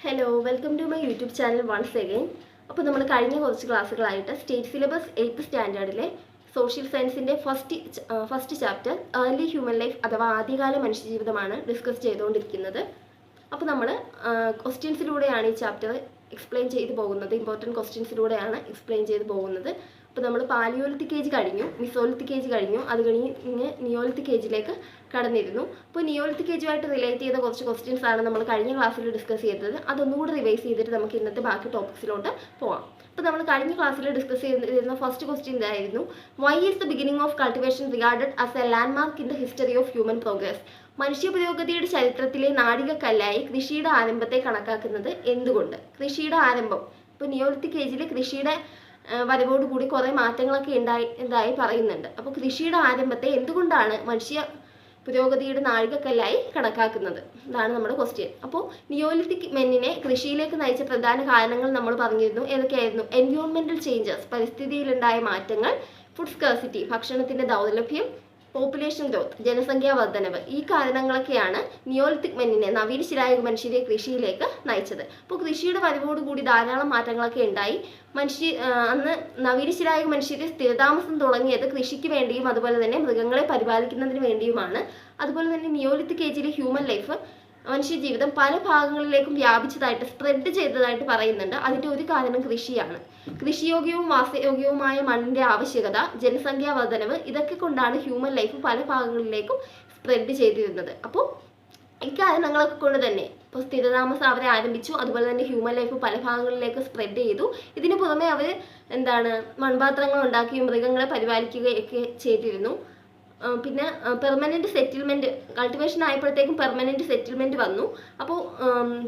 Hello welcome to my YouTube channel once again. അപ്പോൾ നമ്മൾ കഴിഞ്ഞ കുറച്ച് ക്ലാസ്സുകളായിട്ട് സ്റ്റേറ്റ് സിലബസ് 8th സ്റ്റാൻഡേർഡിലെ സോഷ്യൽ സയൻസിൻ്റെ first chapter early human life അഥവാ ആദ്യകാല മനുഷ്യജീവിതമാണ് ഡിസ്കസ് ചെയ്തുകൊണ്ടിരിക്കുന്നത്. അപ്പോൾ നമ്മൾ ക്വസ്റ്റ്യൻസിലൂടെയാണ് ഈ ചാപ്റ്റർ എക്സ്പ്ലെയിൻ ചെയ്ത് പോകുന്നത്. ഇമ്പോർട്ടൻറ്റ് ക്വസ്റ്റ്യൻസിലൂടെയാണ് എക്സ്പ്ലെയിൻ ചെയ്ത് പോകുന്നത്. അപ്പോൾ നമ്മൾ പാലിയോലിത്തിക് ഏജ് കഴിഞ്ഞു, മിസോലിത്തിക് ഏജ് കഴിഞ്ഞു, അത് കഴിഞ്ഞ് നിയോലിത്തിക് ഏജിലേക്ക് കടന്നിരുന്നു. അപ്പോൾ നിയോലിത്തിക് ഏജുമായിട്ട് റിലേറ്റ് ചെയ്ത കുറച്ച് ക്വസ്റ്റ്യൻസ് ആണ് നമ്മൾ കഴിഞ്ഞ ക്ലാസ്സിൽ ഡിസ്കസ് ചെയ്തത്. അതൊന്നുകൂടി റിവൈസ് ചെയ്തിട്ട് നമുക്ക് ഇന്നത്തെ ബാക്കി ടോപ്പിക്സിലോട്ട് പോകാം. അപ്പോൾ നമ്മൾ കഴിഞ്ഞ ക്ലാസ്സിൽ ഡിസ്കസ് ചെയ്തിരുന്ന ഫസ്റ്റ് ക്വസ്റ്റ്യൻ ഇതായിരുന്നു: why is the beginning of cultivation regarded as a landmark in the history of human progress? മനുഷ്യ പുരോഗതിയുടെ ചരിത്രത്തിലെ നാഴികക്കല്ലായി കൃഷിയുടെ ആരംഭത്തെ കണക്കാക്കുന്നത് എന്തുകൊണ്ട്? കൃഷിയുടെ ആരംഭം ഇപ്പോൾ നിയോലിത്തിക് ഏജിൽ കൃഷിയുടെ വരവോടുകൂടി കുറേ മാറ്റങ്ങളൊക്കെ ഉണ്ടായി പറയുന്നുണ്ട്. അപ്പോൾ കൃഷിയുടെ ആരംഭത്തെ എന്തുകൊണ്ടാണ് മനുഷ്യ പുരോഗതിയുടെ നാഴികക്കല്ലായി കണക്കാക്കുന്നത്? ഇതാണ് നമ്മുടെ ക്വസ്റ്റ്യൻ. അപ്പോൾ നിയോലിത്തിക് മെന്നിനെ കൃഷിയിലേക്ക് നയിച്ച പ്രധാന കാരണങ്ങൾ നമ്മൾ പറഞ്ഞിരുന്നു. ഏതൊക്കെയായിരുന്നു? എൻവയോൺമെന്റൽ ചേഞ്ചസ്, പരിസ്ഥിതിയിലുണ്ടായ മാറ്റങ്ങൾ, ഫുഡ് സ്കേഴ്സിറ്റി, ഭക്ഷണത്തിന്റെ ദൗർലഭ്യം, പോപ്പുലേഷൻ ഗ്രോത്ത്, ജനസംഖ്യാ വർധനവ്. ഈ കാരണങ്ങളൊക്കെയാണ് നിയോലിത്തിക് മെന്നിനെ, നവീന ശിലായുഗ മനുഷ്യരെ കൃഷിയിലേക്ക് നയിച്ചത്. അപ്പോൾ കൃഷിയുടെ വരവോടുകൂടി ധാരാളം മാറ്റങ്ങളൊക്കെ ഉണ്ടായി. അന്ന് നവീന ശിലായുഗ മനുഷ്യരെ സ്ഥിരതാമസം തുടങ്ങിയത് കൃഷിക്ക് വേണ്ടിയും അതുപോലെ തന്നെ മൃഗങ്ങളെ പരിപാലിക്കുന്നതിന് വേണ്ടിയുമാണ്. അതുപോലെ തന്നെ നിയോലിത്തിക് ഏജിലെ ഹ്യൂമൻ ലൈഫ്, മനുഷ്യജീവിതം പല ഭാഗങ്ങളിലേക്കും വ്യാപിച്ചതായിട്ട്, സ്പ്രെഡ് ചെയ്തതായിട്ട് പറയുന്നുണ്ട്. അതിൻ്റെ ഒരു കാരണം കൃഷിയാണ്. കൃഷിയോഗ്യവും വാസയോഗ്യവുമായ മണ്ണിൻ്റെ ആവശ്യകത, ജനസംഖ്യാ വർധനവ്, ഇതൊക്കെ കൊണ്ടാണ് ഹ്യൂമൻ ലൈഫ് പല ഭാഗങ്ങളിലേക്കും സ്പ്രെഡ് ചെയ്തിരുന്നത്. അപ്പോൾ ഈ കാരണങ്ങളൊക്കെ കൊണ്ട് തന്നെ ഇപ്പോൾ സ്ഥിരതാമസം അവരെ ആരംഭിച്ചു. അതുപോലെ തന്നെ ഹ്യൂമൻ ലൈഫ് പല ഭാഗങ്ങളിലേക്ക് സ്പ്രെഡ് ചെയ്തു. ഇതിന് പുറമെ അവർ മൺപാത്രങ്ങൾ ഉണ്ടാക്കുകയും മൃഗങ്ങളെ പരിപാലിക്കുകയൊക്കെ ചെയ്തിരുന്നു. പിന്നെ പെർമനൻറ്റ് സെറ്റിൽമെൻറ്റ്, കൾട്ടിവേഷൻ ആയപ്പോഴത്തേക്കും പെർമനൻറ്റ് സെറ്റിൽമെൻറ്റ് വന്നു. അപ്പോൾ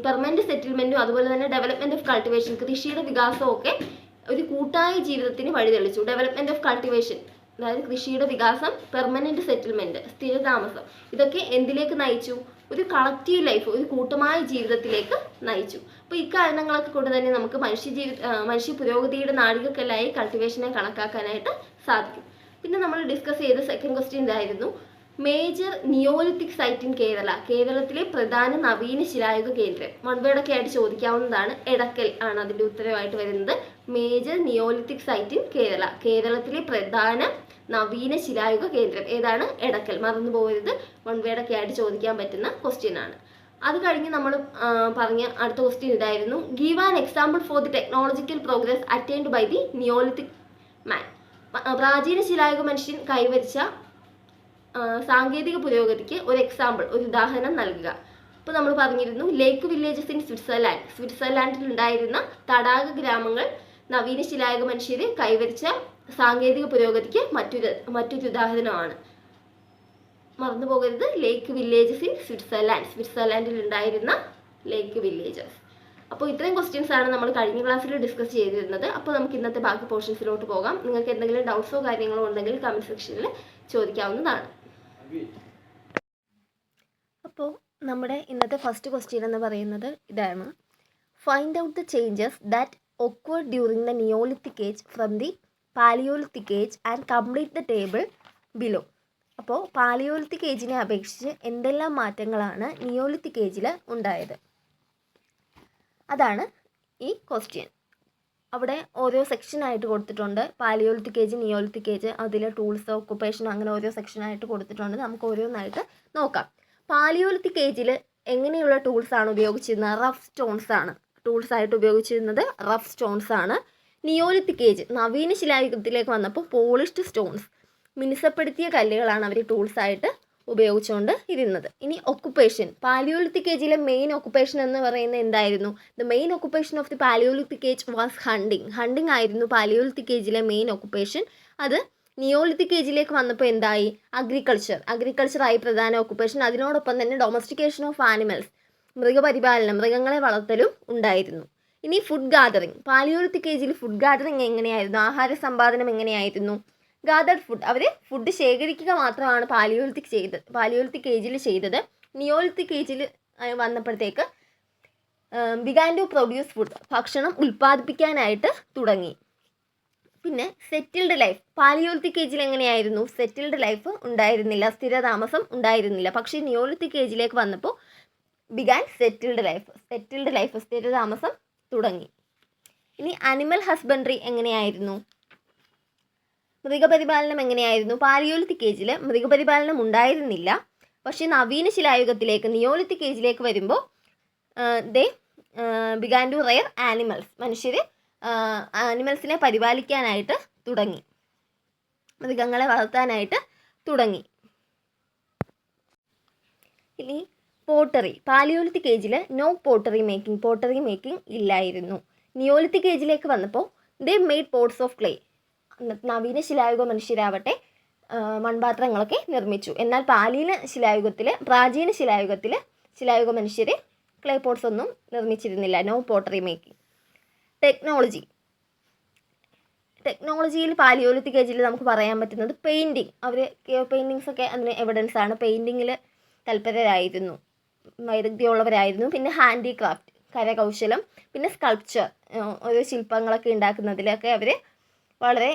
പെർമനൻറ്റ് സെറ്റിൽമെൻറ്റും അതുപോലെ തന്നെ ഡെവലപ്മെൻറ്റ് ഓഫ് കൾട്ടിവേഷൻ, കൃഷിയുടെ വികാസവും ഒക്കെ ഒരു കൂട്ടായ ജീവിതത്തിന് വഴിതെളിച്ചു. ഡെവലപ്മെൻറ്റ് ഓഫ് കൾട്ടിവേഷൻ, അതായത് കൃഷിയുടെ വികാസം, പെർമനൻറ്റ് സെറ്റിൽമെൻറ്റ്, സ്ഥിരതാമസം, ഇതൊക്കെ എന്തിലേക്ക് നയിച്ചു? ഒരു കളക്റ്റീവ് ലൈഫ്, ഒരു കൂട്ടമായ ജീവിതത്തിലേക്ക് നയിച്ചു. അപ്പോൾ ഇക്കാരണങ്ങളൊക്കെ കൊണ്ട് തന്നെ നമുക്ക് മനുഷ്യ പുരോഗതിയുടെ നാഴികക്കല്ലായി കൾട്ടിവേഷനെ കണക്കാക്കാനായിട്ട് സാധിക്കും. പിന്നെ നമ്മൾ ഡിസ്കസ് ചെയ്ത സെക്കൻഡ് ക്വസ്റ്റ്യൻ ഇതായിരുന്നു: major neolithic site in Kerala, കേരളത്തിലെ പ്രധാന നവീന ശിലായുഗ കേന്ദ്രം. വൺ വേർഡൊക്കെ ആയിട്ട് ചോദിക്കാവുന്നതാണ്. എടക്കൽ ആണ് അതിൻ്റെ ഉത്തരവായിട്ട് വരുന്നത്. Major neolithic site in Kerala, കേരളത്തിലെ പ്രധാന നവീന ശിലായുഗ കേന്ദ്രം ഏതാണ്? എടക്കൽ. മറന്നു പോകരുത്, വൺ വേർഡൊക്കെ ആയിട്ട് ചോദിക്കാൻ പറ്റുന്ന ക്വസ്റ്റ്യൻ ആണ്. അത് കഴിഞ്ഞ് നമ്മൾ പറഞ്ഞ അടുത്ത ക്വസ്റ്റ്യൻ ഇതായിരുന്നു: give an example for the technological progress attained by the neolithic man. പ്രാചീന ശിലായുഗ മനുഷ്യൻ കൈവരിച്ച സാങ്കേതിക പുരോഗതിക്ക് ഒരു എക്സാമ്പിൾ, ഒരു ഉദാഹരണം നൽകുക. ഇപ്പോൾ നമ്മൾ പറഞ്ഞിരുന്നു ലേക്ക് വില്ലേജസ് ഇൻ സ്വിറ്റ്സർലാൻഡ്, സ്വിറ്റ്സർലാൻഡിൽ ഉണ്ടായിരുന്ന തടാക ഗ്രാമങ്ങൾ നവീന ശിലായുഗ മനുഷ്യർ കൈവരിച്ച സാങ്കേതിക പുരോഗതിക്ക് മറ്റൊരു ഉദാഹരണമാണ്. മറന്നു പോകരുത്, ലേക്ക് വില്ലേജസ് ഇൻ സ്വിറ്റ്സർലാൻഡ്, സ്വിറ്റ്സർലാൻഡിൽ ഉണ്ടായിരുന്ന ലേക്ക് വില്ലേജസ്. അപ്പോൾ ഇത്രയും ക്വസ്റ്റ്യൻസ് ആണ് നമ്മൾ കഴിഞ്ഞ ക്ലാസ്സിൽ ഡിസ്കസ് ചെയ്തിരുന്നത്. അപ്പോൾ നമുക്ക് ഇന്നത്തെ ബാക്കി പോർഷൻസിലോട്ട് പോകാം. നിങ്ങൾക്ക് എന്തെങ്കിലും ഡൗട്ട്സോ കാര്യങ്ങളോ ഉണ്ടെങ്കിൽ കമൻറ്റ് സെക്ഷനിൽ ചോദിക്കാവുന്നതാണ്. അപ്പോൾ നമ്മുടെ ഇന്നത്തെ ഫസ്റ്റ് ക്വസ്റ്റ്യൻ എന്ന് പറയുന്നത് ഇതാണ്: find out the changes that occurred during the neolithic age from the palaeolithic age and complete the table below. അപ്പോൾ പാലിയോലിത്തിക് ഏജിനെ അപേക്ഷിച്ച് എന്തെല്ലാം മാറ്റങ്ങളാണ് നിയോലിത്തിക് ഏജിൽ ഉണ്ടായത്? അതാണ് ഈ ക്വസ്റ്റ്യൻ. അവിടെ ഓരോ സെക്ഷനായിട്ട് കൊടുത്തിട്ടുണ്ട്. പാലിയോലിത്തിക് ഏജ്, നിയോലിത്തിക് ഏജ്, അതിലെ ടൂൾസ്, ഒക്കുപ്പേഷൻ, അങ്ങനെ ഓരോ സെക്ഷനായിട്ട് കൊടുത്തിട്ടുണ്ട്. നമുക്ക് ഓരോന്നായിട്ട് നോക്കാം. പാലിയോലിത്തിക് ഏജിൽ എങ്ങനെയുള്ള ടൂൾസാണ് ഉപയോഗിച്ചിരുന്നത്? റഫ് സ്റ്റോൺസ് ആണ് ടൂൾസായിട്ട് ഉപയോഗിച്ചിരുന്നത്. റഫ് സ്റ്റോൺസ് ആണ്. നിയോലിത്തിക് ഏജ്, നവീന ശിലായുഗത്തിലേക്ക് വന്നപ്പോൾ പോളിഷ്ഡ് സ്റ്റോൺസ്, മിനുസപ്പെടുത്തിയ കല്ലുകളാണ് അവർ ടൂൾസായിട്ട് ഉപയോഗിച്ചുകൊണ്ട് ഇരുന്നത്. ഇനി ഒക്കുപ്പേഷൻ, പാലിയോലിത്തിക് ഏജിലെ മെയിൻ ഒക്കുപ്പേഷൻ എന്ന് പറയുന്നത് എന്തായിരുന്നു? The main occupation of the palaeolithic age was hunting. Hunting ആയിരുന്നു പാലിയോലിത്തിക് ഏജിലെ മെയിൻ ഒക്കുപ്പേഷൻ. അത് നിയോലിത്തിക് ഏജിലേക്ക് വന്നപ്പോൾ എന്തായി? അഗ്രികൾച്ചറായി പ്രധാന ഒക്കുപ്പേഷൻ. അതിനോടൊപ്പം തന്നെ ഡൊമസ്റ്റിക്കേഷൻ ഓഫ് ആനിമൽസ്, മൃഗപരിപാലനം, മൃഗങ്ങളെ വളർത്തലും ഉണ്ടായിരുന്നു. ഇനി ഫുഡ് ഗാദറിങ്, പാലിയോലിത്തിക് ഏജിൽ ഫുഡ് ഗാദറിങ് എങ്ങനെയായിരുന്നു? ആഹാര സമ്പാദനം എങ്ങനെയായിരുന്നു? ഗാദർഡ് ഫുഡ്, അവർ ഫുഡ് ശേഖരിക്കുക മാത്രമാണ് പാലിയോലിത്തിക് ഏജിൽ ചെയ്തത്. നിയോലിത്തിക് ഏജിൽ വന്നപ്പോഴത്തേക്ക് ബിഗാൻ ടു പ്രൊഡ്യൂസ് ഫുഡ്, ഭക്ഷണം ഉൽപ്പാദിപ്പിക്കാനായിട്ട് തുടങ്ങി. പിന്നെ സെറ്റിൽഡ് ലൈഫ്, പാലിയോലിത്തിക് ഏജിൽ എങ്ങനെയായിരുന്നു? സെറ്റിൽഡ് ലൈഫ് ഉണ്ടായിരുന്നില്ല, സ്ഥിരതാമസം ഉണ്ടായിരുന്നില്ല. പക്ഷേ നിയോലിത്തിക് ഏജിലേക്ക് വന്നപ്പോൾ ബിഗാൻ സെറ്റിൽഡ് ലൈഫ് സ്ഥിര താമസം തുടങ്ങി. ഇനി അനിമൽ ഹസ്ബൻഡറി എങ്ങനെയായിരുന്നു? മൃഗപരിപാലനം എങ്ങനെയായിരുന്നു? പാലിയോലിത്തിക് ഏജിൽ മൃഗപരിപാലനം ഉണ്ടായിരുന്നില്ല. പക്ഷേ നവീന ശിലായുഗത്തിലേക്ക് നിയോലിത്തിക് ഏജിലേക്ക് വരുമ്പോൾ they began to rear animals. മനുഷ്യർ ആനിമൽസിനെ പരിപാലിക്കാനായിട്ട് തുടങ്ങി, മൃഗങ്ങളെ വളർത്താനായിട്ട് തുടങ്ങി. ഇനി പോട്ടറി. പാലിയോലിത്തിക് ഏജിൽ നോ പോട്ടറി മേക്കിംഗ് ഇല്ലായിരുന്നു. നിയോലിത്തിക് ഏജിലേക്ക് വന്നപ്പോൾ they made pots of clay. നവീന ശിലായുഗ മനുഷ്യരാവട്ടെ മൺപാത്രങ്ങളൊക്കെ നിർമ്മിച്ചു. എന്നാൽ പ്രാചീന ശിലായുഗ മനുഷ്യർ ക്ലേ പോട്ട്സ് ഒന്നും നിർമ്മിച്ചിരുന്നില്ല. No pottery making. ടെക്നോളജിയിൽ പാലിയോലിത്തിക് ഏജിൽ നമുക്ക് പറയാൻ പറ്റുന്നത് പെയിൻറ്റിങ്. അവർ പെയിൻറ്റിങ്സ് ഒക്കെ അതിന് എവിഡൻസ് ആണ്. പെയിൻറ്റിങ്ങിൽ തൽപരരായിരുന്നു, വൈദഗ്ധ്യമുള്ളവരായിരുന്നു. പിന്നെ ഹാൻഡിക്രാഫ്റ്റ്, കരകൗശലം, പിന്നെ സ്കൾപ്ചർ, ഓരോ ശില്പങ്ങളൊക്കെ ഉണ്ടാക്കുന്നതിലൊക്കെ അവർ വളരെ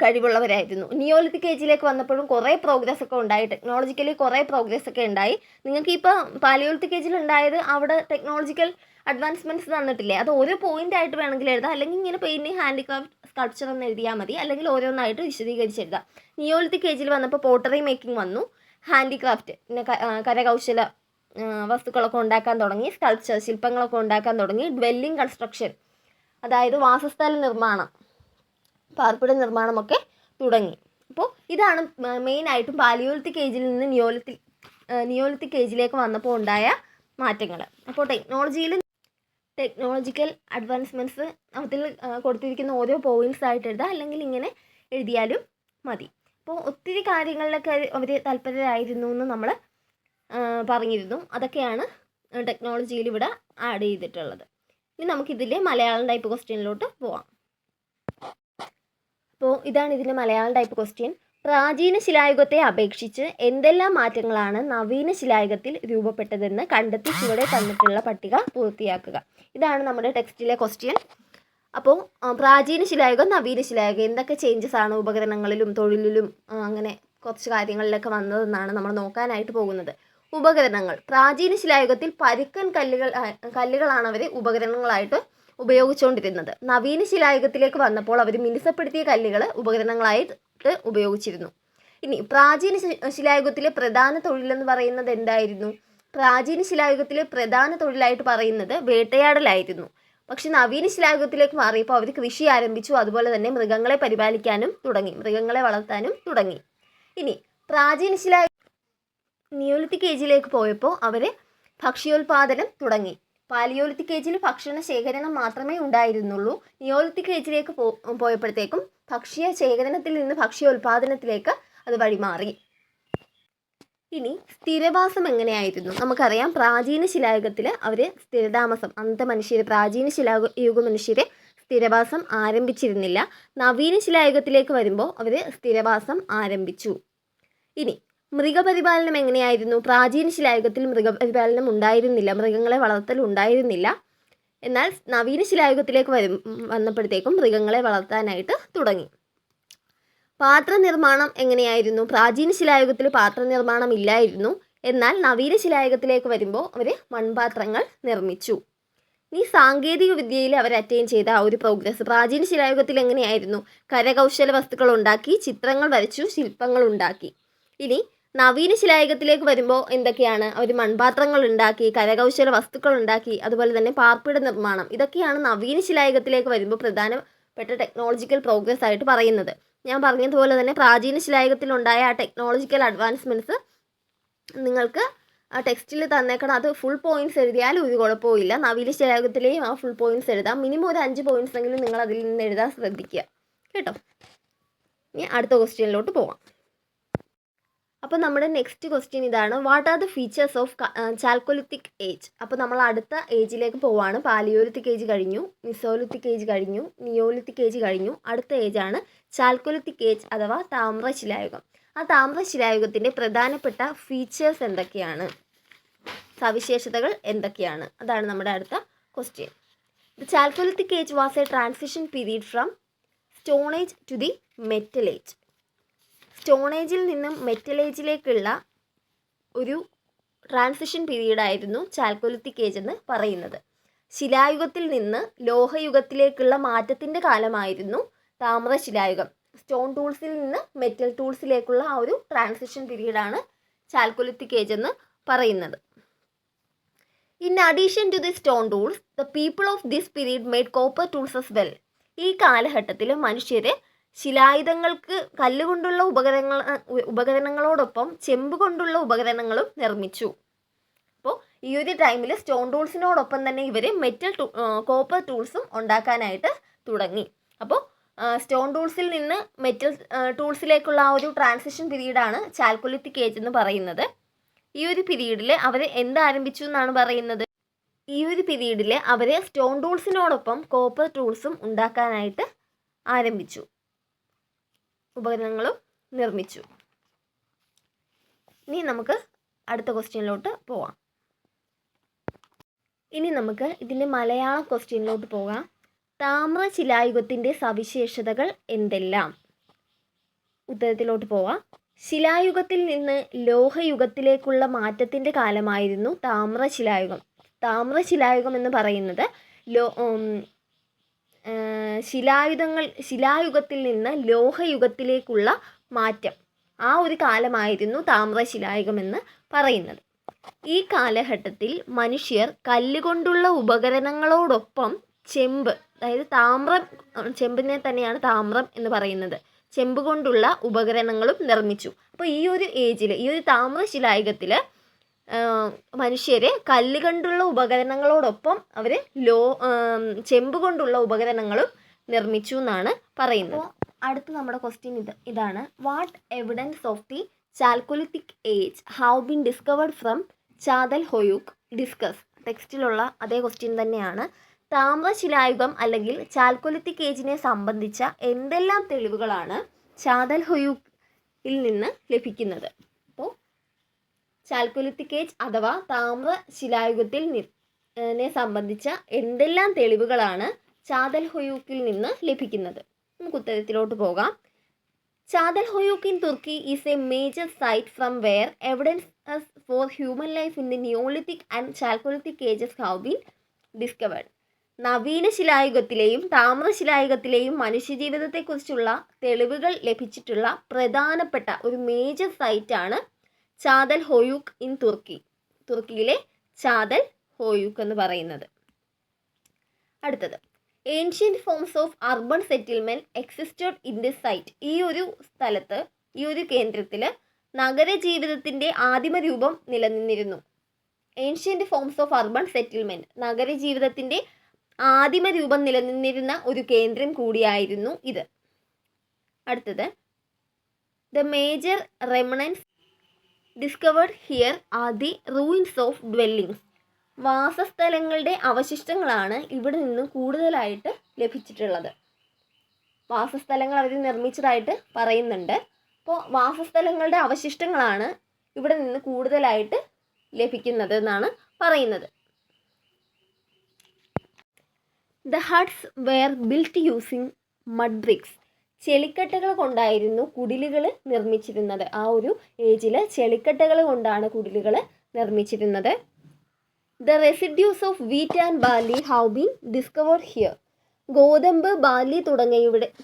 കഴിവുള്ളവരായിരുന്നു. നിയോലിത്തിക് ഏജിലേക്ക് വന്നപ്പോഴും കുറേ പ്രോഗ്രസ് ഒക്കെ ഉണ്ടായി, ടെക്നോളജിക്കലി കുറേ പ്രോഗ്രസ് ഒക്കെ ഉണ്ടായി. നിങ്ങൾക്ക് ഇപ്പോൾ പാലിയോലിത്തിക് ഏജിൽ ഉണ്ടായത് അവിടെ ടെക്നോളജിക്കൽ അഡ്വാൻസ്മെൻറ്റ്സ് തന്നിട്ടില്ലേ, അത് ഓരോ പോയിന്റ് ആയിട്ട് വേണമെങ്കിൽ എഴുതാം. അല്ലെങ്കിൽ ഇങ്ങനെ പെയിൻറ്റിങ്, ഹാൻഡിക്രാഫ്റ്റ്, സ്കൾപ്ചർ എന്ന് എഴുതിയാൽ മതി. അല്ലെങ്കിൽ ഓരോന്നായിട്ട് വിശദീകരിച്ചെഴുതാം. നിയോലിത്തിക് ഏജിൽ വന്നപ്പോൾ പോട്ടറി മേക്കിംഗ് വന്നു, ഹാൻഡിക്രാഫ്റ്റ്, പിന്നെ കരകൗശല വസ്തുക്കളൊക്കെ ഉണ്ടാക്കാൻ തുടങ്ങി, സ്കൾപ്ചർ, ശില്പങ്ങളൊക്കെ ഉണ്ടാക്കാൻ തുടങ്ങി, ഡ്വെല്ലിംഗ് കൺസ്ട്രക്ഷൻ, അതായത് വാസസ്ഥല നിർമ്മാണം, പാർപ്പിട നിർമ്മാണമൊക്കെ തുടങ്ങി. അപ്പോൾ ഇതാണ് മെയിനായിട്ടും പാലിയോലിത്തിക് ഏജിൽ നിന്ന് നിയോലിത്തിക് ഏജിലേക്ക് വന്നപ്പോൾ ഉണ്ടായ മാറ്റങ്ങൾ. അപ്പോൾ ടെക്നോളജിക്കൽ അഡ്വാൻസ്മെൻറ്റ്സ് അതിൽ കൊടുത്തിരിക്കുന്ന ഓരോ പോയിൻറ്റ്സ് ആയിട്ട് എഴുതാം, അല്ലെങ്കിൽ ഇങ്ങനെ എഴുതിയാലും മതി. അപ്പോൾ ഒത്തിരി കാര്യങ്ങളിലൊക്കെ അവർ തൽപരരായിരുന്നു എന്ന് നമ്മൾ പറഞ്ഞിരുന്നു. അതൊക്കെയാണ് ടെക്നോളജിയിൽ ഇവിടെ ആഡ് ചെയ്തിട്ടുള്ളത്. ഇനി നമുക്കിതിലെ മലയാളം ടൈപ്പ് ക്വസ്റ്റ്യനിലോട്ട് പോവാം. അപ്പോൾ ഇതാണ് ഇതിൻ്റെ മലയാളം ടൈപ്പ് ക്വസ്റ്റ്യൻ. പ്രാചീന ശിലായുഗത്തെ അപേക്ഷിച്ച് എന്തെല്ലാം മാറ്റങ്ങളാണ് നവീന ശിലായുഗത്തിൽ രൂപപ്പെട്ടതെന്ന് കണ്ടെത്തി ചുവടെ തന്നിട്ടുള്ള പട്ടിക പൂർത്തിയാക്കുക. ഇതാണ് നമ്മുടെ ടെക്സ്റ്റിലെ ക്വസ്റ്റ്യൻ. അപ്പോൾ പ്രാചീന ശിലായുഗം, നവീന ശിലായുഗം എന്തൊക്കെ ചേഞ്ചസ് ആണ് ഉപകരണങ്ങളിലും തൊഴിലിലും അങ്ങനെ കുറച്ച് കാര്യങ്ങളിലൊക്കെ വന്നതെന്നാണ് നമ്മൾ നോക്കാനായിട്ട് പോകുന്നത്. ഉപകരണങ്ങൾ. പ്രാചീന ശിലായുഗത്തിൽ പരുക്കൻ കല്ലുകളാണ് അവർ ഉപകരണങ്ങളായിട്ട് ഉപയോഗിച്ചുകൊണ്ടിരുന്നത്. നവീന ശിലായുഗത്തിലേക്ക് വന്നപ്പോൾ അവർ മിനുസപ്പെടുത്തിയ കല്ലുകൾ ഉപകരണങ്ങളായിട്ട് ഉപയോഗിച്ചിരുന്നു. ഇനി പ്രാചീന ശിലായുഗത്തിലെ പ്രധാന തൊഴിലെന്ന് പറയുന്നത് എന്തായിരുന്നു? പ്രാചീന ശിലായുഗത്തിലെ പ്രധാന തൊഴിലായിട്ട് പറയുന്നത് വേട്ടയാടലായിരുന്നു. പക്ഷെ നവീന ശിലായുഗത്തിലേക്ക് മാറിയപ്പോൾ അവർ കൃഷി ആരംഭിച്ചു. അതുപോലെ തന്നെ മൃഗങ്ങളെ പരിപാലിക്കാനും തുടങ്ങി, മൃഗങ്ങളെ വളർത്താനും തുടങ്ങി. ഇനി പ്രാചീന നിയോലിത്തിക് ഏജിലേക്ക് പോയപ്പോൾ അവർ ഭക്ഷ്യോൽപാദനം തുടങ്ങി. പാലിയോലിത്തിക് ഏജിൽ ഭക്ഷണ ശേഖരണം മാത്രമേ ഉണ്ടായിരുന്നുള്ളൂ. നിയോലിത്തിക് ഏജിലേക്ക് പോയപ്പോഴത്തേക്കും ഭക്ഷ്യ ശേഖരണത്തിൽ നിന്ന് ഭക്ഷ്യോൽപാദനത്തിലേക്ക് അത് വഴിമാറി. ഇനി സ്ഥിരവാസം എങ്ങനെയായിരുന്നു? നമുക്കറിയാം, പ്രാചീന ശിലായുഗത്തിൽ അവർ സ്ഥിരതാമസം, അന്നത്തെ പ്രാചീന ശിലായുഗ മനുഷ്യരെ സ്ഥിരവാസം ആരംഭിച്ചിരുന്നില്ല. നവീന ശിലായുഗത്തിലേക്ക് വരുമ്പോൾ അവർ സ്ഥിരവാസം ആരംഭിച്ചു. ഇനി മൃഗപരിപാലനം എങ്ങനെയായിരുന്നു? പ്രാചീന ശിലായുഗത്തിൽ മൃഗപരിപാലനം ഉണ്ടായിരുന്നില്ല, മൃഗങ്ങളെ വളർത്തൽ ഉണ്ടായിരുന്നില്ല. എന്നാൽ നവീന ശിലായുഗത്തിലേക്ക് വന്നപ്പോഴത്തേക്കും മൃഗങ്ങളെ വളർത്താനായിട്ട് തുടങ്ങി. പാത്രനിർമ്മാണം എങ്ങനെയായിരുന്നു? പ്രാചീന ശിലായുഗത്തിൽ പാത്രനിർമ്മാണം ഇല്ലായിരുന്നു. എന്നാൽ നവീന ശിലായുഗത്തിലേക്ക് വരുമ്പോൾ അവർ മൺപാത്രങ്ങൾ നിർമ്മിച്ചു. ഈ സാങ്കേതിക വിദ്യയിൽ അവർ അറ്റൈൻ ചെയ്ത ആ ഒരു പ്രോഗ്രസ് പ്രാചീന ശിലായുഗത്തിൽ എങ്ങനെയായിരുന്നു? കരകൗശല വസ്തുക്കൾ ഉണ്ടാക്കി, ചിത്രങ്ങൾ വരച്ചു, ശില്പങ്ങൾ ഉണ്ടാക്കി. ഇനി നവീന ശിലായുഗത്തിലേക്ക് വരുമ്പോൾ എന്തൊക്കെയാണ്? അവർ മൺപാത്രങ്ങൾ ഉണ്ടാക്കി, കരകൗശല വസ്തുക്കൾ ഉണ്ടാക്കി, അതുപോലെ തന്നെ പാർപ്പിട നിർമ്മാണം. ഇതൊക്കെയാണ് നവീന ശിലായുഗത്തിലേക്ക് വരുമ്പോൾ പ്രധാനപ്പെട്ട ടെക്നോളജിക്കൽ പ്രോഗ്രസ് ആയിട്ട് പറയുന്നത്. ഞാൻ പറഞ്ഞതുപോലെ തന്നെ പ്രാചീന ശിലായുഗത്തിലുണ്ടായ ആ ടെക്നോളജിക്കൽ അഡ്വാൻസ്മെൻറ്റ്സ് നിങ്ങൾക്ക് ആ ടെക്സ്റ്റിൽ തന്നേക്കണം. അത് ഫുൾ പോയിൻറ്റ്സ് എഴുതിയാലും ഒരു കുഴപ്പമില്ല. നവീന ശിലായുഗത്തിലെയും ആ ഫുൾ പോയിൻറ്റ്സ് എഴുതാം. മിനിമം ഒരു 5 പോയിൻറ്റ്സ് എങ്കിലും നിങ്ങൾ അതിൽ നിന്ന് എഴുതാൻ ശ്രദ്ധിക്കുക കേട്ടോ. ഇനി അടുത്ത ക്വസ്റ്റ്യനിലോട്ട് പോവാം. അപ്പോൾ നമ്മുടെ നെക്സ്റ്റ് ക്വസ്റ്റ്യൻ ഇതാണ്: what are the features of chalcolithic age? അപ്പോൾ നമ്മൾ അടുത്ത ഏജിലേക്ക് പോവാണ്. പാലിയോലിത്തിക് ഏജ് കഴിഞ്ഞു, മിസോലിത്തിക് ഏജ് കഴിഞ്ഞു, നിയോലിത്തിക് ഏജ് കഴിഞ്ഞു. അടുത്ത ഏജാണ് ചാൽക്കൊലിത്തിക് ഏജ് അഥവാ താമ്രശിലായുഗം. ആ താമ്രശിലായുഗത്തിൻ്റെ പ്രധാനപ്പെട്ട ഫീച്ചേഴ്സ് എന്തൊക്കെയാണ്, സവിശേഷതകൾ എന്തൊക്കെയാണ്? അതാണ് നമ്മുടെ അടുത്ത question. The chalcolithic age was a transition period from stone age to the metal age. Stone ഏജിൽ നിന്നും മെറ്റൽ ഏജിലേക്കുള്ള ഒരു ട്രാൻസിഷൻ പീരീഡ് ആയിരുന്നു ചാൽക്കൊലിത്തിക് ഏജ് എന്ന് പറയുന്നത്. ശിലായുഗത്തിൽ നിന്ന് ലോഹയുഗത്തിലേക്കുള്ള മാറ്റത്തിൻ്റെ കാലമായിരുന്നു താമ്രശിലായുഗം. സ്റ്റോൺ ടൂൾസിൽ നിന്ന് മെറ്റൽ ടൂൾസിലേക്കുള്ള ആ ഒരു ട്രാൻസിഷൻ പീരീഡാണ് ചാൽക്കൊലിത്തിക് ഏജ് എന്ന് പറയുന്നത്. In addition to the stone tools, the people of this period made copper tools as well. ഈ കാലഘട്ടത്തിൽ മനുഷ്യർ ശിലായുധങ്ങൾക്ക് കല്ലുകൊണ്ടുള്ള ഉപകരണങ്ങളോടൊപ്പം ചെമ്പ് കൊണ്ടുള്ള ഉപകരണങ്ങളും നിർമ്മിച്ചു. അപ്പോൾ ഈ ഒരു ടൈമിൽ സ്റ്റോൺ ടൂൾസിനോടൊപ്പം തന്നെ ഇവർ കോപ്പർ ടൂൾസും ഉണ്ടാക്കാനായിട്ട് തുടങ്ങി. അപ്പോൾ സ്റ്റോൺ ടൂൾസിൽ നിന്ന് മെറ്റൽ ടൂൾസിലേക്കുള്ള ആ ഒരു ട്രാൻസിഷൻ പീരീഡാണ് ചാൽക്കൊലിത്തിക് ഏജ് എന്ന് പറയുന്നത്. ഈ ഒരു പീരീഡിൽ അവർ എന്താരംഭിച്ചു എന്നാണ് പറയുന്നത്? ഈ ഒരു പീരീഡിൽ അവർ സ്റ്റോൺ ടൂൾസിനോടൊപ്പം കോപ്പർ ടൂൾസും ഉണ്ടാക്കാനായിട്ട് ആരംഭിച്ചു, ഉപകരണങ്ങളും നിർമ്മിച്ചു. ഇനി നമുക്ക് അടുത്ത ക്വസ്റ്റ്യനിലോട്ട് പോവാം. ഇനി നമുക്ക് ഇതിൻ്റെ മലയാളം ക്വസ്റ്റ്യനിലോട്ട് പോകാം. താമ്രശിലായുഗത്തിൻ്റെ സവിശേഷതകൾ എന്തെല്ലാം? ഉത്തരത്തിലോട്ട് പോവാം. ശിലായുഗത്തിൽ നിന്ന് ലോഹയുഗത്തിലേക്കുള്ള മാറ്റത്തിൻ്റെ കാലമായിരുന്നു താമ്രശിലായുഗം. താമ്രശിലായുഗം എന്ന് പറയുന്നത് ശിലായുഗത്തിൽ നിന്ന് ലോഹയുഗത്തിലേക്കുള്ള മാറ്റം, ആ ഒരു കാലമായിരുന്നു താമ്രശിലായുഗം എന്ന് പറയുന്നത്. ഈ കാലഘട്ടത്തിൽ മനുഷ്യർ കല്ലുകൊണ്ടുള്ള ഉപകരണങ്ങളോടൊപ്പം ചെമ്പ്, അതായത് ചെമ്പിനെ തന്നെയാണ് താമ്രം എന്ന് പറയുന്നത്, ചെമ്പ് കൊണ്ടുള്ള ഉപകരണങ്ങളും നിർമ്മിച്ചു. അപ്പോൾ ഈ ഒരു ഏജിൽ, ഈ ഒരു താമ്രശിലായുഗത്തിൽ മനുഷ്യർ കല്ലുകൊണ്ടുള്ള ഉപകരണങ്ങളോടൊപ്പം അവർ ചെമ്പ് കൊണ്ടുള്ള ഉപകരണങ്ങളും നിർമ്മിച്ചു എന്നാണ് പറയുന്നത്. അടുത്ത നമ്മുടെ ക്വസ്റ്റ്യൻ ഇതാണ്. What evidence of the chalcolithic age have been discovered from Catal Huyuk? Discuss. ടെക്സ്റ്റിലുള്ള അതേ ക്വസ്റ്റ്യൻ തന്നെയാണ്. താമ്രശിലായുഗം അല്ലെങ്കിൽ ചാൽക്കൊലിത്തിക് ഏജിനെ സംബന്ധിച്ച എന്തെല്ലാം തെളിവുകളാണ് ചാതൽ ഹൊയൂക്കിൽ നിന്ന് ലഭിക്കുന്നത്? അപ്പോൾ ചാൽക്കൊലിത്തിക് ഏജ് അഥവാ താമ്രശിലായുഗത്തിൽ സംബന്ധിച്ച എന്തെല്ലാം തെളിവുകളാണ് ചാതൽ ഹൊയൂക്കിൽ നിന്ന് ലഭിക്കുന്നത്? നമുക്ക് ഉത്തരത്തിലോട്ട് പോകാം. Catal Huyuk in Turkey is a major site from where evidence for human life in the neolithic and chalcolithic ages have been discovered. നവീന ശിലായുഗത്തിലെയും താമ്രശിലായുഗത്തിലെയും മനുഷ്യജീവിതത്തെക്കുറിച്ചുള്ള തെളിവുകൾ ലഭിച്ചിട്ടുള്ള പ്രധാനപ്പെട്ട ഒരു മേജർ സൈറ്റാണ് ചാതൽ ഹൊയൂക്ക് ഇൻ തുർക്കി. തുർക്കിയിലെ ചാതൽ ഹൊയൂക്ക് എന്ന് പറയുന്നത്. അടുത്തത്, ancient forms of urban settlement existed in this site. ഈ ഒരു സ്ഥലത്ത്, ഈ ഒരു കേന്ദ്രത്തിൽ നഗരജീവിതത്തിൻ്റെ ആദിമ രൂപം നിലനിന്നിരുന്നു. Ancient forms of urban settlement, നഗരജീവിതത്തിൻ്റെ ആദിമ രൂപം നിലനിന്നിരുന്ന ഒരു കേന്ദ്രം കൂടിയായിരുന്നു ഇത്. അടുത്തത്, the major remnants discovered here are the ruins of dwellings. വാസസ്ഥലങ്ങളുടെ അവശിഷ്ടങ്ങളാണ് ഇവിടെ നിന്ന് കൂടുതലായിട്ട് ലഭിച്ചിട്ടുള്ളത്. വാസസ്ഥലങ്ങൾ അവർ നിർമ്മിച്ചതായിട്ട് പറയുന്നുണ്ട്. അപ്പോൾ വാസസ്ഥലങ്ങളുടെ അവശിഷ്ടങ്ങളാണ് ഇവിടെ നിന്ന് കൂടുതലായിട്ട് ലഭിക്കുന്നത് എന്നാണ് പറയുന്നത്. The huts were built using mud bricks. ചെളിക്കട്ടകൾ കൊണ്ടായിരുന്നു കുടിലുകൾ നിർമ്മിച്ചിരുന്നത്. ആ ഒരു ഏജിൽ ചെളിക്കട്ടകൾ കൊണ്ടാണ് കുടിലുകൾ നിർമ്മിച്ചിരുന്നത്. The residues of wheat and barley have been discovered here. ഗോതമ്പ്, ബാർലി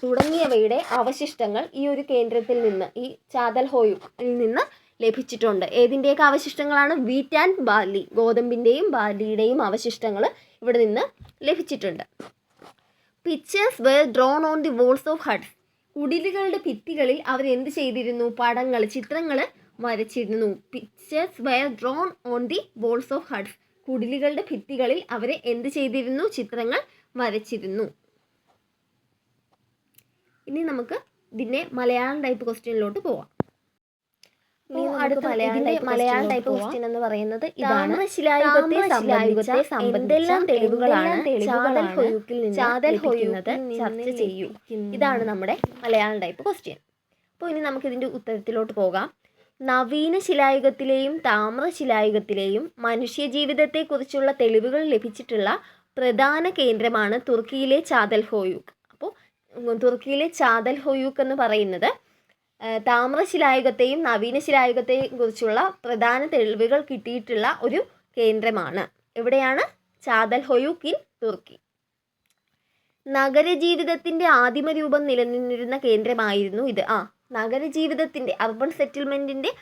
തുടങ്ങിയവയുടെ അവശിഷ്ടങ്ങൾ ഈ ഒരു കേന്ദ്രത്തിൽ നിന്ന്, ഈ ചാതൽ ഹൊയൂക്കിൽ നിന്ന് ലഭിച്ചിട്ടുണ്ട്. ഏതിൻ്റെയൊക്കെ അവശിഷ്ടങ്ങളാണ്? വീറ്റ് ആൻഡ് ബാർലി, ഗോതമ്പിൻ്റെയും ബാർലിയുടെയും അവശിഷ്ടങ്ങൾ ഇവിടെ നിന്ന് ലഭിച്ചിട്ടുണ്ട്. Pictures were drawn on the walls of huts. കുടിലുകളുടെ ഭിത്തികളിൽ അവർ എന്ത് ചെയ്തിരുന്നു? പടങ്ങൾ, ചിത്രങ്ങൾ വരച്ചിരുന്നു. Pictures were drawn on the walls of huts. കുടിലുകളുടെ ഭിത്തികളിൽ അവർ എന്ത് ചെയ്തിരുന്നു? ചിത്രങ്ങൾ വരച്ചിരുന്നു. ഇനി നമുക്ക് ഇതിൻ്റെ മലയാളം ടൈപ്പ് ക്വസ്റ്റ്യനിലോട്ട് പോവാം. മലയാളം ടൈപ്പ് ക്വസ്റ്റ്യൻ എന്ന് പറയുന്നത് ഇതാണ്. താമ്രശിലായുഗത്തെ എന്തെല്ലാം തെളിവുകളാണ് ചാതൽ ഹൊയൂക്കിൽ ചർച്ച ചെയ്യൂ? ഇതാണ് നമ്മുടെ മലയാളം ടൈപ്പ് ക്വസ്റ്റ്യൻ. അപ്പോൾ ഇനി നമുക്ക് ഇതിൻ്റെ ഉത്തരത്തിലോട്ട് പോകാം. നവീന ശിലായുഗത്തിലെയും താമ്രശിലായുഗത്തിലെയും മനുഷ്യജീവിതത്തെക്കുറിച്ചുള്ള തെളിവുകൾ ലഭിച്ചിട്ടുള്ള പ്രധാന കേന്ദ്രമാണ് തുർക്കിയിലെ ചാതൽ ഹൊയൂക്ക്. അപ്പോൾ തുർക്കിയിലെ ചാതൽ ഹൊയൂക്ക് എന്ന് പറയുന്നത് താമ്രശിലായുഗത്തെയും നവീനശിലായുഗത്തെയും കുറിച്ചുള്ള പ്രധാന തെളിവുകൾ കിട്ടിയിട്ടുള്ള ഒരു കേന്ദ്രമാണ്. എവിടെയാണ്? ചാതൽഹൊയൂക്ക് ഇൻ തുർക്കി. നഗരജീവിതത്തിൻ്റെ ആദിമരൂപം നിലനിന്നിരുന്ന കേന്ദ്രമായിരുന്നു ഇത്. നഗരജീവിതത്തിൻ്റെ അർബൺ സെറ്റിൽമെൻറ്റിൻ്റെ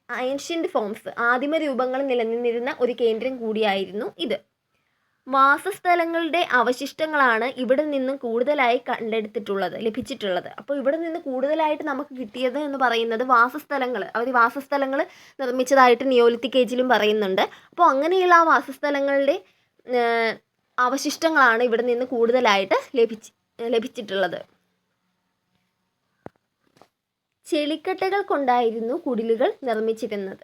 ഏൻഷ്യൻ്റ് ഫോംസ്, ആദിമരൂപങ്ങൾ നിലനിന്നിരുന്ന ഒരു കേന്ദ്രം കൂടിയായിരുന്നു ഇത്. വാസസ്ഥലങ്ങളുടെ അവശിഷ്ടങ്ങളാണ് ഇവിടെ നിന്ന് കൂടുതലായി ലഭിച്ചിട്ടുള്ളത്. അപ്പോൾ ഇവിടെ നിന്ന് കൂടുതലായിട്ട് നമുക്ക് കിട്ടിയത് എന്ന് പറയുന്നത് വാസസ്ഥലങ്ങൾ. അവർ വാസസ്ഥലങ്ങൾ നിർമ്മിച്ചതായിട്ട് നിയോലിത്തിക് ഏജിലും പറയുന്നുണ്ട്. അപ്പോൾ അങ്ങനെയുള്ള ആ വാസസ്ഥലങ്ങളുടെ അവശിഷ്ടങ്ങളാണ് ഇവിടെ നിന്ന് കൂടുതലായിട്ട് ലഭിച്ചിട്ടുള്ളത്. ചെളിക്കട്ടകൾ കൊണ്ടായിരുന്നു കുടിലുകൾ നിർമ്മിച്ചിരുന്നത്.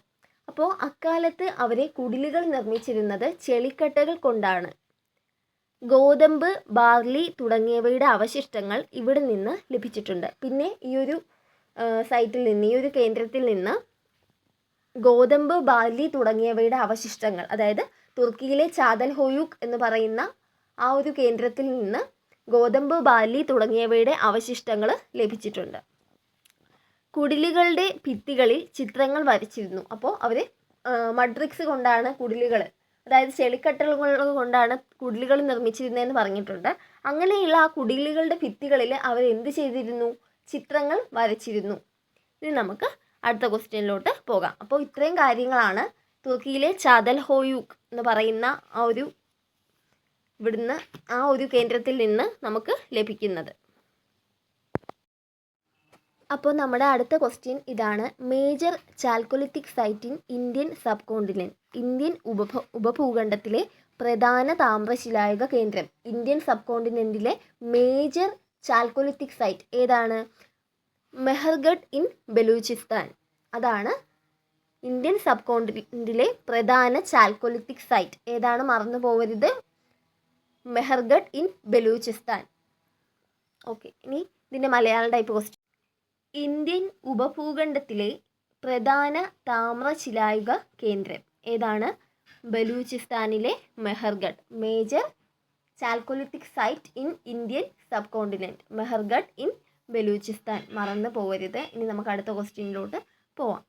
അപ്പോൾ അക്കാലത്ത് അവരെ കുടിലുകൾ നിർമ്മിച്ചിരുന്നത് ചെളിക്കട്ടകൾ കൊണ്ടാണ്. ഗോതമ്പ്, ബാർലി തുടങ്ങിയവയുടെ അവശിഷ്ടങ്ങൾ ഇവിടെ നിന്ന് ലഭിച്ചിട്ടുണ്ട്. പിന്നെ ഈ ഒരു സൈറ്റിൽ നിന്ന്, ഈ ഒരു കേന്ദ്രത്തിൽ നിന്ന് ഗോതമ്പ്, ബാർലി തുടങ്ങിയവയുടെ അവശിഷ്ടങ്ങൾ, അതായത് തുർക്കിയിലെ ചാതൽഹൊയൂക്ക് എന്ന് പറയുന്ന ആ ഒരു കേന്ദ്രത്തിൽ നിന്ന് ഗോതമ്പ്, ബാർലി തുടങ്ങിയവയുടെ അവശിഷ്ടങ്ങൾ ലഭിച്ചിട്ടുണ്ട്. കുടിലുകളുടെ ഭിത്തികളിൽ ചിത്രങ്ങൾ വരച്ചിരുന്നു. അപ്പോൾ അവർ മഡ്രിക്സ് കൊണ്ടാണ് കുടിലുകൾ, അതായത് ചെളിക്കട്ടകൾ കൊണ്ടാണ് കുടിലുകൾ നിർമ്മിച്ചിരുന്നതെന്ന് പറഞ്ഞിട്ടുണ്ട്. അങ്ങനെയുള്ള ആ കുടിലുകളുടെ ഭിത്തികളിൽ അവർ എന്ത് ചെയ്തിരുന്നു? ചിത്രങ്ങൾ വരച്ചിരുന്നു. ഇനി നമുക്ക് അടുത്ത ക്വസ്റ്റ്യനിലോട്ട് പോകാം. അപ്പോൾ ഇത്രയും കാര്യങ്ങളാണ് തുർക്കിയിലെ ചാതൽഹൊയൂക്ക് എന്ന് പറയുന്ന ഇവിടുന്ന് ആ ഒരു കേന്ദ്രത്തിൽ നിന്ന് നമുക്ക് ലഭിക്കുന്നത്. അപ്പോൾ നമ്മുടെ അടുത്ത ക്വസ്റ്റ്യൻ ഇതാണ്. Major chalcolithic site in Indian subcontinent. Indian ഉപഭൂഖണ്ഡത്തിലെ പ്രധാന താമ്രശിലായുഗ കേന്ദ്രം. ഇന്ത്യൻ സബ് കോണ്ടിനെൻറ്റിലെ മേജർ ചാൽക്കൊലിത്തിക് സൈറ്റ് ഏതാണ്? മെഹർഗഡ് ഇൻ ബലൂചിസ്ഥാൻ. അതാണ് ഇന്ത്യൻ സബ് കോണ്ടിനെൻറ്റിലെ പ്രധാന ചാൽക്കൊലിത്തിക് സൈറ്റ്. ഏതാണ്? മറന്നു പോകരുത്, മെഹർഗഡ് ഇൻ ബലൂചിസ്ഥാൻ. ഓക്കെ, ഇനി ഇതിൻ്റെ മലയാളം ടൈപ്പ് ക്വസ്റ്റ്യൻ. ഇന്ത്യൻ ഉപഭൂഖണ്ഡത്തിലെ പ്രധാന താമ്രശിലായുഗ കേന്ദ്രം ഏതാണ്? ബലൂചിസ്ഥാനിലെ Mehrgarh. Major chalcolithic site in Indian subcontinent, Mehrgarh in Baluchistan. മറന്നു പോകരുത്. ഇനി നമുക്ക് അടുത്ത ക്വസ്റ്റ്യനിലോട്ട് പോവാം.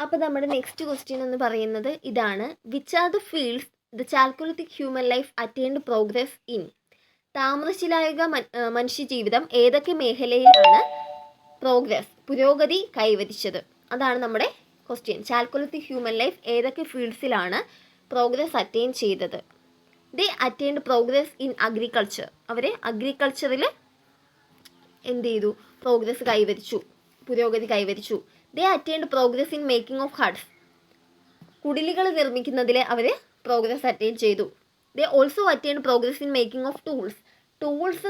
അപ്പോൾ നമ്മുടെ നെക്സ്റ്റ് ക്വസ്റ്റ്യൻ എന്ന് പറയുന്നത് ഇതാണ്. Which are the fields the chalcolithic human life attained progress in. താമ്രശിലായുഗ മനുഷ്യജീവിതം ഏതൊക്കെ മേഖലയിലാണ് പുരോഗതി കൈവരിച്ചത്? അതാണ് നമ്മുടെ ക്വസ്റ്റ്യൻ. ചാൽക്കൊലിത്തിക് ഹ്യൂമൻ ലൈഫ് ഏതൊക്കെ ഫീൽഡ്സിലാണ് പ്രോഗ്രസ് അറ്റൈൻ ചെയ്തത്? They attained progress in agriculture. അവർ അഗ്രികൾച്ചറിൽ എന്ത് ചെയ്തു? പുരോഗതി കൈവരിച്ചു. They attained progress in making of huts. കുടിലുകൾ നിർമ്മിക്കുന്നതിൽ അവർ പ്രോഗ്രസ് അറ്റൈൻ ചെയ്തു. They also attained progress in making of tools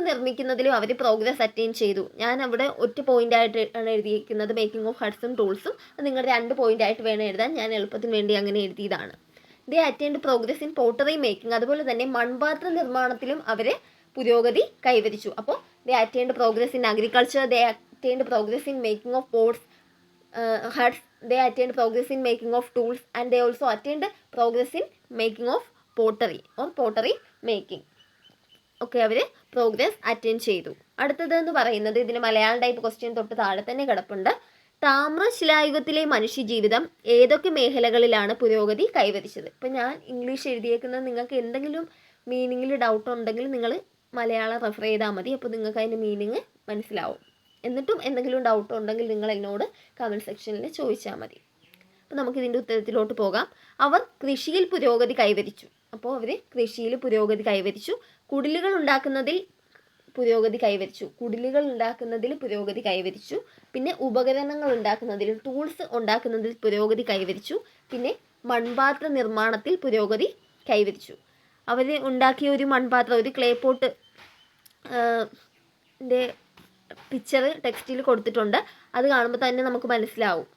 നിർമ്മിക്കുന്നതിലും അവർ പ്രോഗ്രസ് അറ്റൈൻ ചെയ്തു. ഞാൻ അവിടെ ഒറ്റ പോയിൻ്റായിട്ട് ആണ് എഴുതിയിരിക്കുന്നത്, മേക്കിംഗ് ഓഫ് ഹട്ട്സും ടൂൾസും. അത് നിങ്ങളുടെ 2 പോയിൻ്റായിട്ട് വേണം എഴുതാൻ. ഞാൻ എളുപ്പത്തിന് വേണ്ടി അങ്ങനെ എഴുതിയതാണ്. They attained progress in pottery making. അതുപോലെ തന്നെ മൺപാത്ര നിർമ്മാണത്തിലും അവർ പുരോഗതി കൈവരിച്ചു. അപ്പോൾ they attained progress in agriculture, they attained progress in making of pots, huts, they attained progress in making of tools, and they also attained progress in making of pottery making. ഒക്കെ അവർ progress attain ചെയ്തു. അടുത്തത് എന്ന് പറയുന്നത് ഇതിന് Malayalam type question തൊട്ട് താഴെ തന്നെ കിടപ്പുണ്ട്. താമ്രശിലായുഗത്തിലെ മനുഷ്യജീവിതം ഏതൊക്കെ മേഖലകളിലാണ് പുരോഗതി കൈവരിച്ചത്? ഇപ്പം ഞാൻ ഇംഗ്ലീഷ് എഴുതിയേക്കുന്നത് നിങ്ങൾക്ക് എന്തെങ്കിലും മീനിങ്ങിൽ ഡൗട്ട് ഉണ്ടെങ്കിൽ നിങ്ങൾ മലയാളം റെഫർ ചെയ്താൽ മതി. അപ്പോൾ നിങ്ങൾക്ക് അതിൻ്റെ മീനിങ് മനസ്സിലാവും. എന്നിട്ടും എന്തെങ്കിലും ഡൗട്ട് ഉണ്ടെങ്കിൽ നിങ്ങൾ എന്നോട് കമൻറ്റ് സെക്ഷനിൽ ചോദിച്ചാൽ മതി. അപ്പോൾ നമുക്കിതിൻ്റെ ഉത്തരത്തിലോട്ട് പോകാം. അവർ കൃഷിയിൽ പുരോഗതി കൈവരിച്ചു. അപ്പോൾ അവർ കൃഷിയിൽ പുരോഗതി കൈവരിച്ചു. കുടിലുകൾ ഉണ്ടാക്കുന്നതിൽ പുരോഗതി കൈവരിച്ചു. പിന്നെ ഉപകരണങ്ങൾ ഉണ്ടാക്കുന്നതിൽ, ടൂൾസ് ഉണ്ടാക്കുന്നതിൽ പുരോഗതി കൈവരിച്ചു. പിന്നെ മൺപാത്ര നിർമ്മാണത്തിൽ പുരോഗതി കൈവരിച്ചു. അവർ ഉണ്ടാക്കിയ ഒരു മൺപാത്രം, ഒരു ക്ലേ പോട്ട് പിക്ചർ ടെക്സ്റ്റിൽ കൊടുത്തിട്ടുണ്ട്. അത് കാണുമ്പോൾ തന്നെ നമുക്ക് മനസ്സിലാവും.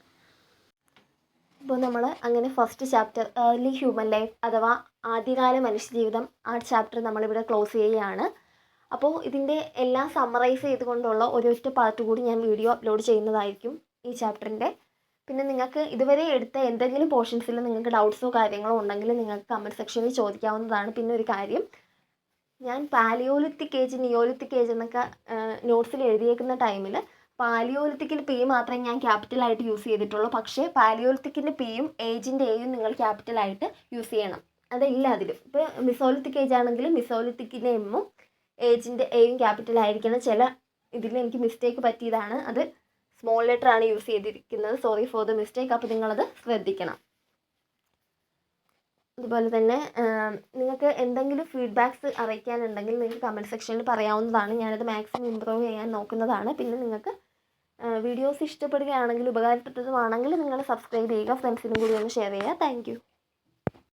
ഇപ്പോൾ നമ്മൾ അങ്ങനെ first chapter early human life അഥവാ ആദ്യകാല മനുഷ്യജീവിതം, ആ ചാപ്റ്റർ നമ്മളിവിടെ ക്ലോസ് ചെയ്യുകയാണ്. അപ്പോൾ ഇതിൻ്റെ എല്ലാം സമ്മറൈസ് ചെയ്തുകൊണ്ടുള്ള ഒരൊറ്റ പാർട്ട് കൂടി ഞാൻ വീഡിയോ അപ്ലോഡ് ചെയ്യുന്നതായിരിക്കും ഈ ചാപ്റ്ററിൻ്റെ. പിന്നെ നിങ്ങൾക്ക് ഇതുവരെ എടുത്ത എന്തെങ്കിലും പോർഷൻസിൽ നിങ്ങൾക്ക് ഡൗട്ട്സോ കാര്യങ്ങളോ ഉണ്ടെങ്കിൽ നിങ്ങൾക്ക് കമൻറ്റ് സെക്ഷനിൽ ചോദിക്കാവുന്നതാണ്. പിന്നെ ഒരു കാര്യം, ഞാൻ പാലിയോലിത്തിക് ഏജ്, നിയോലിത്തിക് ഏജ് എന്നൊക്കെ നോട്ട്സിൽ എഴുതിയേക്കുന്ന ടൈമിൽ പാലിയോലിത്തിക്കിൽ പി മാത്രമേ ഞാൻ ക്യാപിറ്റലായിട്ട് യൂസ് ചെയ്തിട്ടുള്ളൂ. പക്ഷേ പാലിയോലിത്തിക്കിൻ്റെ പിയും ഏജിൻ്റെ എയും നിങ്ങൾ ക്യാപിറ്റലായിട്ട് യൂസ് ചെയ്യണം. അതില്ല അതിലും. ഇപ്പോൾ മിസോലിത്തിക് ഏജ് ആണെങ്കിൽ മിസോലിത്തിക്കിൻ്റെ എമ്മും ഏജിൻ്റെ എയും ക്യാപിറ്റലായിരിക്കണം. ചില ഇതിൽ എനിക്ക് മിസ്റ്റേക്ക് പറ്റിയതാണ്. അത് സ്മോൾ ലെറ്റർ ആണ് യൂസ് ചെയ്തിരിക്കുന്നത്. Sorry for the mistake. അപ്പോൾ നിങ്ങളത് ശ്രദ്ധിക്കണം. അതുപോലെ തന്നെ നിങ്ങൾക്ക് എന്തെങ്കിലും ഫീഡ്ബാക്ക്സ് അറിയിക്കാനുണ്ടെങ്കിൽ നിങ്ങൾക്ക് കമൻറ്റ് സെക്ഷനിൽ പറയാവുന്നതാണ്. ഞാനത് മാക്സിമം ഇമ്പ്രൂവ് ചെയ്യാൻ നോക്കുന്നതാണ്. പിന്നെ നിങ്ങൾക്ക് വീഡിയോസ് ഇഷ്ടപ്പെടുകയാണെങ്കിൽ ഉപകാരപ്പെട്ടതുമാണെങ്കിൽ നിങ്ങൾ സബ്സ്ക്രൈബ് ചെയ്യുക, ഫ്രണ്ട്സിനും കൂടി ഒന്ന് ഷെയർ ചെയ്യുക. താങ്ക്